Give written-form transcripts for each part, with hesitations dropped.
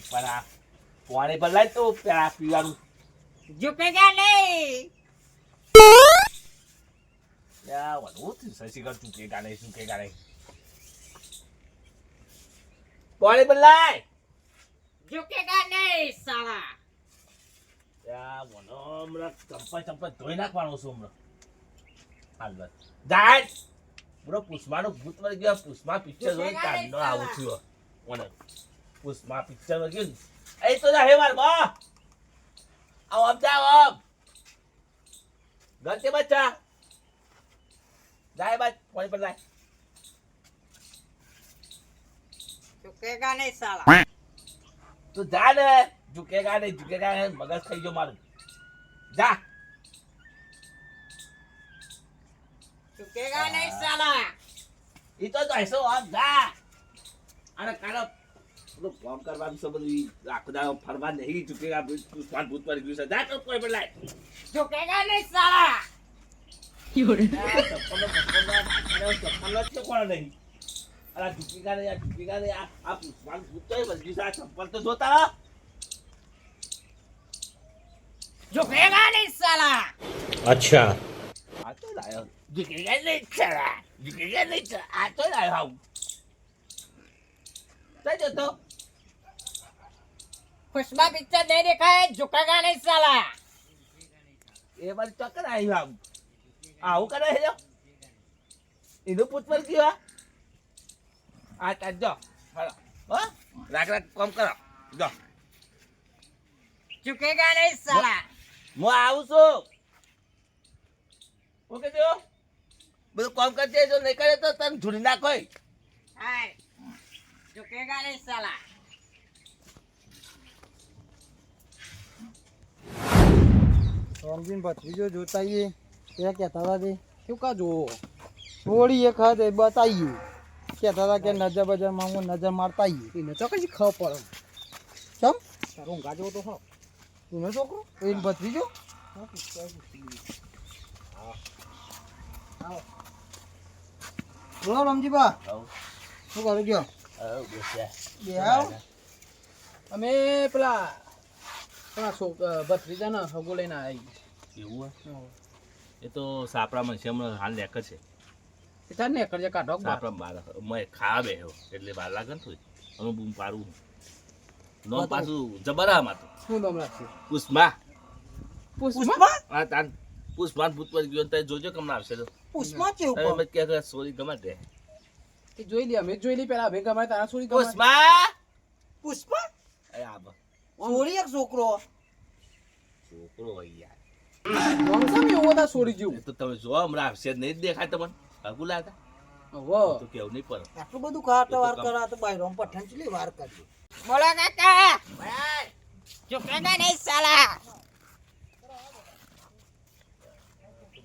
પરા પાણી પર લાય તો પેલા પીવાનું ઝુકેગા નહીં. યા વડું શશીકર ચૂકેગા નહીં પાણી પર લાય ઝુકેગા નહીં સાલા. યા વનો હમણાં ચંપા ધોઈ નાખવાનો છું હમણાં હાલ બસ જાય બરો પુષ્પાનું ભૂત વળી ગયો પુષ્પા પિક્ચર જોઈ કાઢનો આવું થયો મને પુષ્પા પિક્ચર વળી ગયું એ તો જા હેવાર બા આવ આમ જાવ આમ ગલતે બચ્ચા જાય બાદ પાણી પર લાય ઝુકેગા નહીં સાલા. તું જા ને ઝુકેગા નહીં મગજ થઈ ગયો મારું જા ઝુકેગા નહીં સાલા. ઈ તો જઈશો આમ જા અને કાનો બધું કામ કરવાનું છે બધું આખો દાડો ફરવા નહીં ઝુકેગા પુષ્પાન ભૂત પડી ગયું છે જા તો કોઈ પર લાય ઝુકેગા નહીં સાલા. ચપ્પલ તો જોતા ઝુકેગા નહીં સાલા. अच्छा આ તો લાયો ઝુકેગા નહીં ચલા આ તો લાયો આવું જજો તો પુષ્પા પિક્ચર નહીં દેખાય. ઝુકેગા નહીં સાલા. એ બાજુ ચક્કર આવ્યું આવું કરે છે એનું પૂછ પર ગયો આ તાજો હાલો હો રાખ કામ કરો જો ઝુકેગા નહીં સાલા. હું આવું છું ઓકે જો બધું કામ કરજે જો નહીં કરે તો તને ઝૂડી નાખો હાય ઝુકેગા નહીં સાલા. સોમજીન ભત્રીજો જોતા આવીએ ત્યાં કહેતા હતા તે શું કા જોવો થોડી એક હાથ બતાવીએ કહેતા હતા કે નજર બજારમાં હું નજર મારતા આવીએ એને તો કઈ ખબર પડે ચમ તારું ઊંઘા જેવો તો હો તું છોકરો એ ભત્રીજો બોલો રમજીબા શું કરું ગયો બે આવ અમે પેલા ભત્રીજાના હગો લઈને આવી એવું એ તો સાપડા મનશે હમણાં હાલ લેકર છે એ ને કરજે કાઢો સાપડા બાર મેં ખાવા બેહ્યો એટલે બાર લાગે ને થોડી અમે બૂમ પાડું નોમ પાછું જબરામાં તો શું નામ રાખશે પુષ્પા પુષ્પા હા તાન પુષ્પાન ભૂત પર ગયો તો જોજો કમ આવશે તો પુષ્પા તમે કેવું મત કે સોરી ગમે તે તે જોઈ લે અમે જોઈ લી પેલા અમે ગમાય તારા છોરી ગમાય પુષ્પા પુષ્પા એ આબ છોરી એક છોકરો છોકરો હોય યાર વંશમ એવો તા છોરી જેવું એ તો તમે જો હમણાં આવશે નહીં જ દેખાય તમને હગુ લાગે વો તો કેવું નહીં પડે આટલું બધું ખાટા વાર કરા તો બાયરોમ પઠાણ ચલી વાર કરજો બોલો કાકા. ઝુકેગા નહીં સાલા.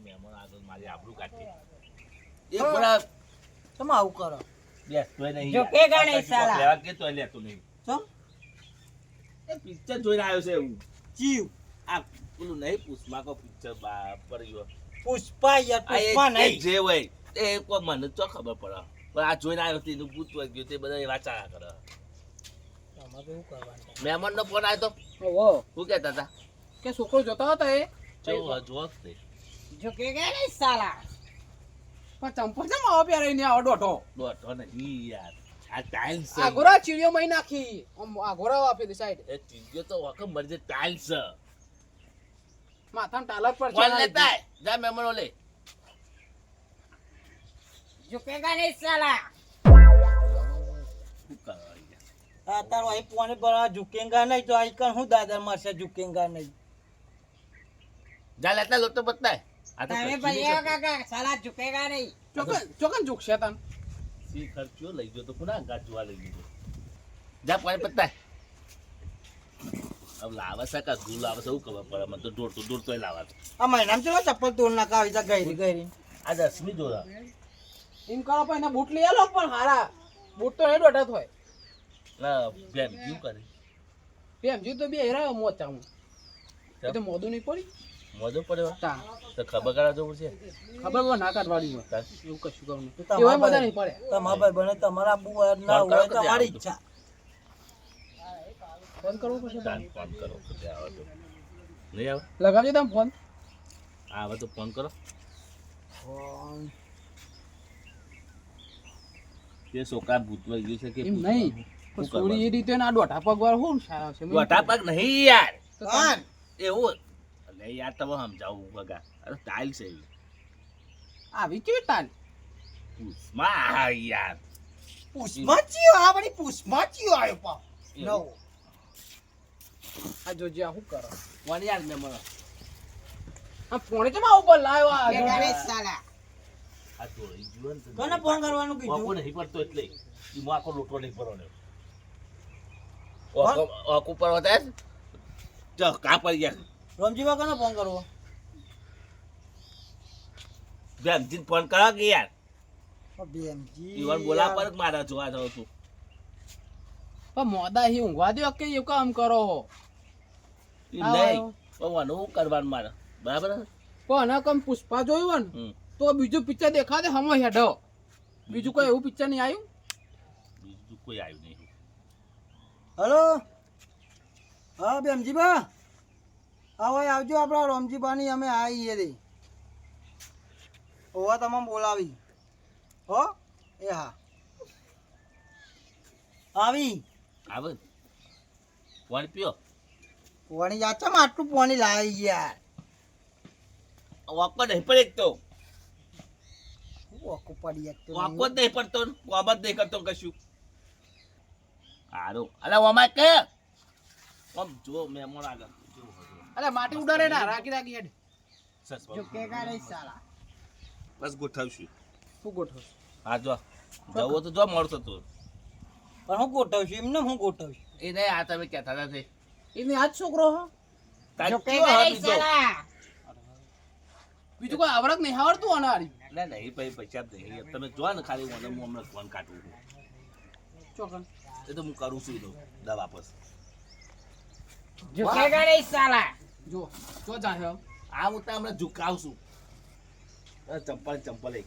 મહેમાન આગળ મારી આબરૂ કાઢી એક બડા તમે આવું કરો બેસ તોય નહીં ઝુકેગા નહીં સાલા. લેવા કે તોય લેતો નહીં ચમ એ પિક્ચર જોઈને આવ્યો છે એવું જીવ આ પેલું નહીં પુષ્પા કો પિક્ચર પર ગયો પુષ્પા યાર પુષ્પા નહીં જે હોય એ કોઈ મને તો ખબર પડે પણ આ જોઈને આવ્યો તે એનું ભૂત વળી ગયું તે બધા એવા ચાળા કરે તમારે એવું કરવાનું મહેમાન નો ફોન આવ્યો તો વો શું કહેતા હતા કે છોકરો જોતા હતા એ જો તે ઝુકેગા નહીં સાલા. પણ ચંપલ ચમ આવો પ્યારે ને આવો ડોટો દોઢો નહીં યાર આ ટાઇલ્સ છે આગોરા ચીડિયો મહી નાખી આમ આગોરા આપી દે સાઈડ એ ચીજો તો વખત મરી જાય ટાઇલ્સ છે માથામાં ટાલર પર કોણ લેતા હે? જા મહેમાનો લે ઝુકેગા નહીં સાલા. શું કરવા યાર? આ તારો અહીં પોને બરા ઝુકેંગા નહીં તો આઈ કણ હું દાદા મારશે ઝુકેંગા નહીં જા લેતા લોટો બતાય આ તો તમે ખર્ચી ભાઈ નહીં કાકા સાલા ઝુકેગા નહીં. ચોકન ઝુકશે તન સી ખર્ચ્યો લઈ ગયો તો પુના ગાંઠ જોવા લઈ ગયો જા પાણી પતાય अब लावा सका दूर लावा सब खबर पड़ा मतलब दूर तो लावा આ મહિનામાં ચલો ચપ્પલ તોડ નાખા આવી જા ગઈરી आज अस्मी जोड़ा એમ કરો પણ એના બૂટ લઈ આલો પણ હારા બૂટ તો એ ડોટા થાય ना बेम क्यों करे એમ જી તો બે હેરા મોચા હું એ તો મોદું નહીં પડી मौजो पड़े તા तो खबर करा जो मुझे ખબર હોય ના કાઢવાડી હોય ता એવું કશું કરું નહીં એવા બધા નહીં પડે તમારા ભાઈ બને તમારા બુઆ ના હોય તમારી ઈચ્છા ફોન કરવો પછી તાન ફોન કરો પછી આવે તો નહીં આવે લગાવજો તમે ફોન આવે તો ફોન કરો તે છોકરા ભૂતવા ગયું છે કે એમ નહીં પણ સોરી એ રીતે ના દોઢા પગ વાળો હું સારા છે વટા પગ નહીં યાર તો તમે- એવું એટલે યાર તમે સમજાવું બગા અરે સ્ટાઇલ છે એવી. આવી કેવી તાલ પુષ્પા યાર પુષ્માચીયો આ વળી પુષ્માચીયો આવ્યો પાવ એવું. આ જોજે આ શું કરો વન યાર મેં મને આ ફોને કેમ આવું પર લાવ્યો આ ઝુકેગા નહીં સાલા આ ચોરી જીવન તો કોને ફોન કરવાનું વાંકો કીધું નહીં પડતો એટલે ઈ વાંકો લોટો નહીં પડવાનો વાંકો પર હોતા જો કા પડી ગયા રમજીબા કોને ફોન કરવો બેમજીન ફોન કરો કે યાર બેમજી ઈવન બોલા પર જ મારા જોવા જાવ તું પણ મોદા હી ઊંઘવા દો કે એવું કામ કરો હો ઈ આવો, નહીં આવો. પણ હું કરવાનું મારે બરાબર પણ આના કમ પુષ્પા જોયું ને હમ. તો બીજું પિક્ચર દેખા દે હમો હેડો બીજું કોઈ એવું પિક્ચર નહીં આવ્યું બીજું કોઈ આવ્યું નહીં હલો હા બેમજીબા આવો આવજો આપણા રોમજીબાની અમે આવીએ રે હોવા તમામ બોલાવી હો એ હા આવી આવે પાણી પીઓ પોણી યાચામાં આટલું પોણી લાવી યાર વાંકો નહીં પડે એક તો ઓકો પડી એક તો વાંકો જ નહીં પડતો ને કોમ જ નહીં કરતો કશું હારું અલા ઓમાં કે આમ જો મેમોન આગળ જો અરે માટી ઉડાડે ના રાખી રાખી હેડ સસ ઝુકેગા નહીં સાલા બસ ગોઠવશું શું ગોઠવ હા જો જવો તો જો મળતો તો પણ હું ગોઠવશું એમને હું ગોઠવશું એ નહીં આ તમે કહેતા હતા તે એને આજ છોકરો હો તાર ઝુકેગા કેવો નહીં બીજો? સાલા બીજું કોઈ આવડત નહીં આવડતું આના હારી ના નહીં ભાઈ પૈસા જ નહીં તમે જો ને ખાલી મને હું હમણાં ફોન કાઢું છું ચોકન એ તો હું કરું છું તો દવા વાપસ ઝુકેગા નહીં સાલા જો જો જાય આ હું તો હમણાં ઝુકાવશું ચંપલ એક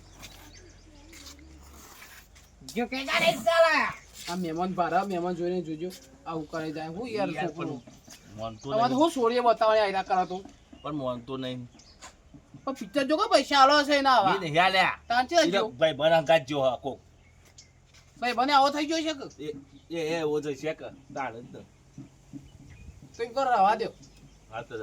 ઝુકેગા નહીં સાલા આ મહેમાન ભારા મહેમાન જોઈને જોજો આવું કરે જાય હું યાર યાર છોકરો પણ મોનતો તમારે નહીં હું સોરીએ બતાવવાની આયરા કરો તો પણ મોનતો નહીં પણ પિક્ચર જો કે પૈસા આલો છે ના આવા ઈ નહીં લ્યા તાંચે ઈ જો તો ભાઈ બના ગાજો હાકો ભાઈ બને આવો થઈ ગયો છે કે એ ઓજો છે કે તાળ જ ને. તો એમ કરો રવા દો હા તો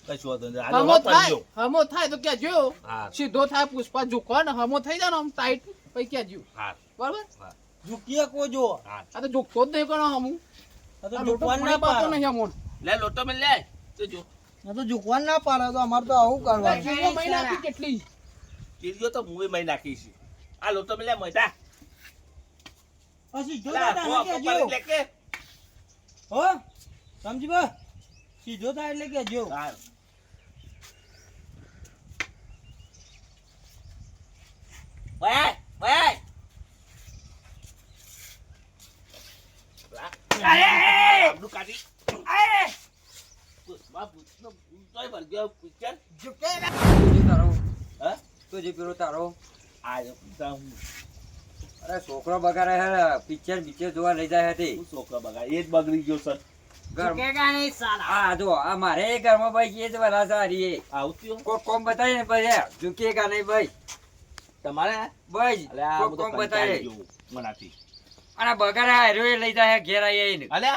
કશું વાંધો નહીં હમો હાલો થાય પડજો હમો થાય તો ક્યાં જો હા સીધો થાય પુષ્પા ઝુકો ને હમો થઈ જાય ને આમ ટાઈટ પછી ક્યાં જ્યું હા બરાબર ઝૂકીએ કો જો હા આ તો ઝુકતો જ નહીં કરો હમું આ તો આ લોટો ઝૂકવાન પાણી ના પાતો પાડે નહીં હમો લે લોટો મેં લે તો જો આ તો ઝૂકવાન ના પાડે તો અમારે તો આવું કરવાનું મહિના કેટલી ચીરીઓ તો મૂવી માં નાખીશ આ લોટો મેં લે મજા પછી જો લે દાદા ફો કે પર જો લે કે હો સમજીબા સીધો થાય એટલે કે જો હા ઓય ઓય આપણું કાઢી તોય ભર ગયો પિક્ચર હા તો જે પેલો તારો આ હું અરે છોકરો બગાડે હે પિક્ચર જોવા લઈ જાય હતી છોકરો બગા એ જ બગડી ગયો સર ઘર ઝુકેગા નહીં સાલા આ જો આ મારે ઘરમાં ભાઈ એ જ વલા સારી આવું થયું કોક કોમ બતાવી ને ભાઈ ઝૂકેગા નહીં ભાઈ તમારે ભાઈ અલે આ કોક હું તો કોમ કંટાળી બતાવી ગયો મનાથી અને બગાડે હાર્યો એ લઈ જાય ઘેર આવીને અલે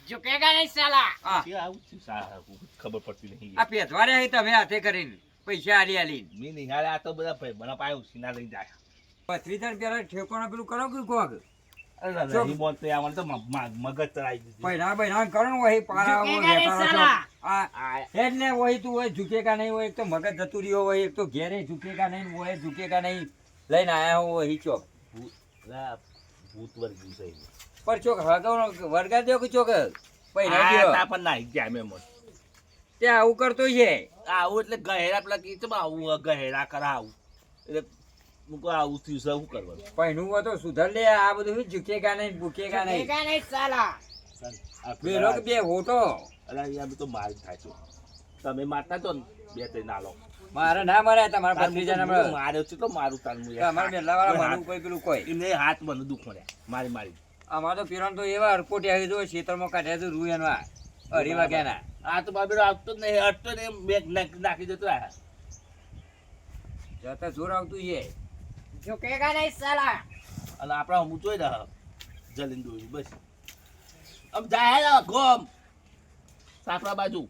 ઝુકેગા નહીં સાલા આ કે આવું થયું સારું ખબર પડતી નહીં આ પેથવારે આવી તમે હાથે કરીને પૈસા આલી આલી મી નહીં હાલે આ તો બધા ભાઈ મને પાયો સીના લઈ જાય 25 પેલા ઠેકોણા પેલું કરો કે કોક અરે નહીં બોલતે આમાં તો મગજ ચડાઈ દીધી પૈણા બૈણા કરો ને વહી પારા ઝૂકેગા નહીં સાલા આ એટલે વહી તું હોય ઝૂકેગા નહીં હોય એક તો મગજ જતું રહ્યો હોય એક તો ઘેરે ઝૂકેગા નહીં હોય ઝૂકેગા નહીં લઈને આયા હો વહી ચોક ભૂત વર્ગી છે પર ચોક હગાવ વર્ગા દો કે ચોક પૈણા આ દ્યો. તા પણ નાઈ ગયા મેં મત તે આવું કરતો છે આવું એટલે ગહેરા પેલા કીધું આવું ગહેરા કરાવું એટલે મૂકો આવું થયું છે શું કરવાનું પૈણું હોય તો સુધર લે આ બધું શું ઝૂકેગા નહીં ભૂકેગા નહીં ઝુકેગા નહીં સાલા બેરો કે બે હોટો અરે યાર તો મારી થાય છો તમે મારતા છો ને બે ત્રણ નાલો મારે ના મારે તમારા ભત્રીજાને માર્યો છે તો મારું તાન તમારા મેલા વાળા મારું કોઈ પેલું કોઈ એમને હાથ મને દુખ મળ્યા મારી અમાર તો પીરણ તો એવા હરકોટી આવી જો ખેતરમાં કાઢ્યા તો રૂ એનો અઢી વાગ્યાના આ તો બાબેરો આવતો જ નહીં, હટતો ને એમ બેગ નાખી દેતો આ. જતા જોર આવતું છે. झुकेगा नहीं साला અને આપણા હું જોઈ રહ્યા જલીન દોરી બસ આમ જાય ગોમ સાપરા બાજુ.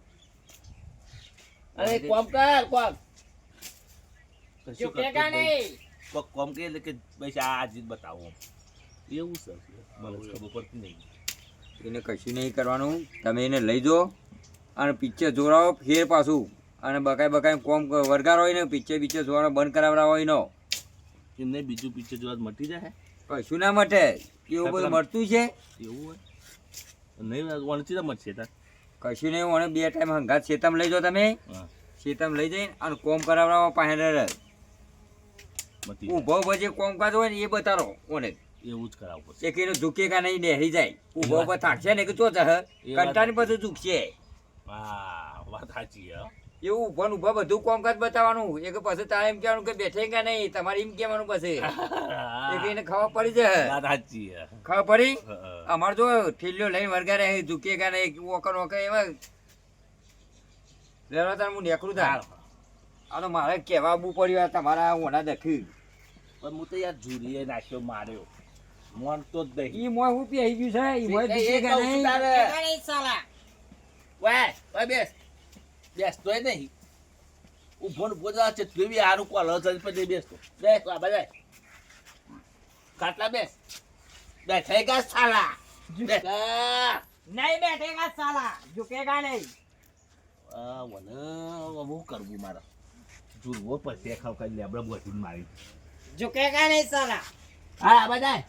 અરે કોમ કર કોમ. झुकेगा नहीं કોમ કે એટલે કે બસ આ જીત બતાવો એવું સર મને ખબર પડતી નહીં. એને કશું નહીં કરવાનું, તમે એને લઈ જો અને પિક્ચર જોડાવો ફેર પાછું અને બકાય કોમ વરગાર હોય ને પિક્ચર જોવાનું બંધ કરાવડા હોય નો એમને બીજું પિક્ચર જોવા મટી જાય કશું ના મટે. એવું બધું મળતું છે એવું હોય નહીં વણચી ના મટશે તાર. કશું નહીં. મને 2 ટાઈમ હંગાત શેતમ લઈ જાઓ તમે, હા શેતમ લઈ જઈને અને કોમ કરાવડાવો પાસે મટી ઊભો ઊભો જે કોમ કાજ હોય ને એ બતાવો ઓને એવું જ કરાવવું પડશે. એક એનો ઝૂકેગા નહીં નહેરી જાય ઊભો ઊભો થાકશે ને કે ચો જહ કંટાળી બધું ઝૂકશે હા વાત સાચી હે. એવું ઊભો ને ઊભા બધું કોમકાજ બતાવવાનું. એક પછી તારે એમ કહેવાનું કે બેઠેગા નહીં, તમારે એમ કહેવાનું પછી એક એને ખબર પડી જાય. વાત સાચી હે. ખબર પડી. હા. અમાર જો ઠેલ્યો લઈને વરગારે ઝૂકેગા નહીં ઓકર ઓકર એવા લેવા તાર હું નેકરું થાય. આ તો મારે કહેવા આવવું પડ્યું તમારા ઓના દખી પણ હું તો યાર ઝૂરીએ નાખ્યો માર્યો મોનતો જ નહીં. ઈ મોય હું પી ગયું છે ઈ મોય ઝૂકેગા નહીં. झुकेगा नहीं साला ઓય બેસ તોય નહીં ઊભો ને ઊભો જ છે તું બી હારું કોલો ચલ પછી બેસતો બેસ આ બધા ખાટલા બેસ બેઠેગા સાલા બેઠા. नहीं बैठेगा साला झुकेगा नहीं મને હું કરવું મારે જુરવો પછી ખાવ કરી લેબડા બોધીને મારી. झुकेगा नहीं साला હા બધા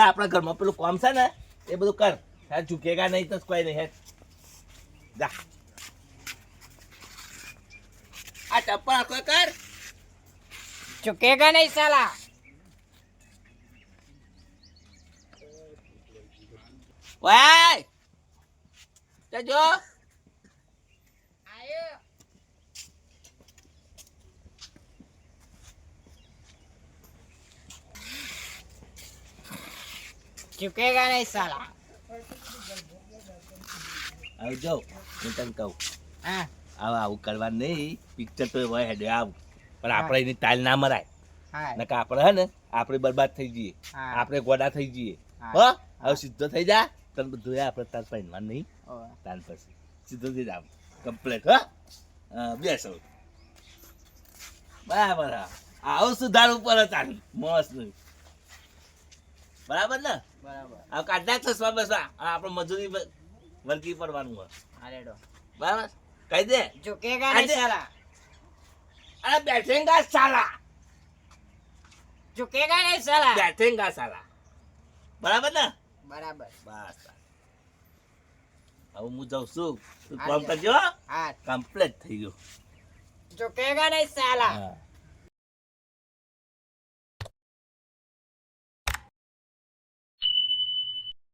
આપણા ઘરમાં પેલું કામ છે ને એ બધું કર. યાર ઝુકેગા નહીં તો કોઈ નહીં હેડ જા. આ ચપ્પલ કોઈ કર. झुकेगा नहीं साला વાય જજો झुकेगा नहीं साला આવજો હું તને કહું हाँ આવું કરવા નહીં. પિક્ચર તો હોય હેડે આવું પણ આપણે એની તાલ ના મરાય. हाँ નકા આપણે હે ને આપણે બરબાદ થઈ જઈએ, હા. આપણે ગોડા થઈ જઈએ. હા. હો હવે સીધો થઈ જા તને બધું આપણે તાર પહેરવા નહીં और તાન પછી સીધો થઈ જા કમ્પ્લેટ. હો બેસો બરાબર. હા આવું સુધાર ઉપર તાન મસ્ત બરાબર ને. बराबर હવે કાઢના ચશ્મા બસવા આપણે મજૂરી વર્ગી પડવાનું હોય अरे डो બરાબર કહી દે. झुकेगा नहीं अरे- साला અરે બેઠેંગા સાલા झुकेगा नहीं साला બેઠેંગા સાલા બરાબર ને. बराबर બસ હવે હું જાઉં છું તું હા, કામ જા. કરજો. हाँ કમ્પ્લીટ થઈ ગયો. झुकेगा नहीं साला હા